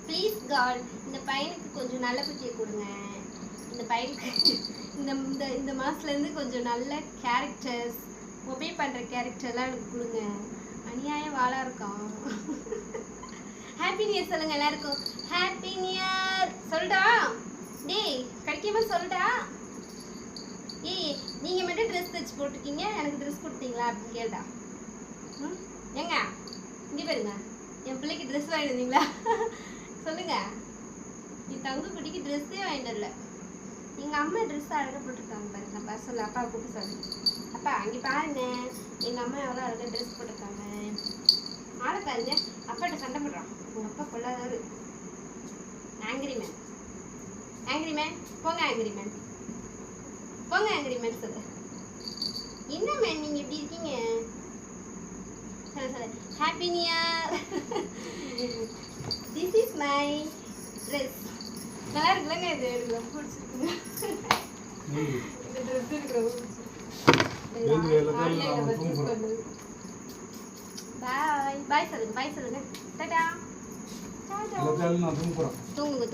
Please God இந்த பையனுக்கு கொஞ்சம் நல்ல புத்தியை கொடுங்க. இந்த பையனுக்கு இந்த இந்த இந்த மாதத்துலேருந்து கொஞ்சம் நல்ல கேரக்டர்ஸ் ஒபே பண்ணுற கேரக்டர்லாம் எனக்கு கொடுங்க. அநியாயம் வாழா இருக்கான். ஹாப்பி நியூ இயர் சொல்லுங்க எல்லாருக்கும். ஹாப்பி நியூ இயர் சொல்டா. டேய் கிடைக்காம சொல்டா. ஏய் நீங்கள் மட்டும் ட்ரெஸ் தைச்சு போட்டிருக்கீங்க, எனக்கு ட்ரெஸ் கொடுத்தீங்களா அப்படின்னு கேட்டா. ஏங்க இங்கே பாருங்க, என் பிள்ளைக்கு ட்ரெஸ் வாங்கிட்டு வந்தீங்களா சொல்லுங்க. என் தங்க குட்டிக்கு ட்ரெஸ்ஸே வாங்கிட்டு வரல. எங்கள் அம்மா ட்ரெஸ் அழகாக போட்டிருக்காங்க பாருங்க. அப்பா சொல்லு, அப்பா கூப்பிட்டு சொல்லு. அப்பா அங்கே பாருங்க, எங்கள் அம்மா எவ்வளோ அழகாக ட்ரெஸ் போட்டிருக்காங்க. ஆளை பாருங்க, அப்பாட்ட சண்டை போடுறான். உங்கள் அப்பா கொள்ளாதாரு. ஆங்கிரி மேன், ஆங்கிரி மேன் போங்க, ஆங்கிரி மேன் போங்க, ஆங்கிரி மேன் சொல்லு. என்ன மேன் நீங்கள் எப்படி இருக்கீங்க? சொல்லு happy new year. This is my dress. நல்லா இருக்குல்லங்க, இது எனக்கு ரொம்ப பிடிச்சிருக்குங்க. இந்த ட்ரெஸ் எனக்கு ரொம்ப பிடிச்சிருக்கு. பாய் பாய் சொல்லுங்க, பாய் சொல்லுங்க. டாடா டாடா. தூங்குங்க.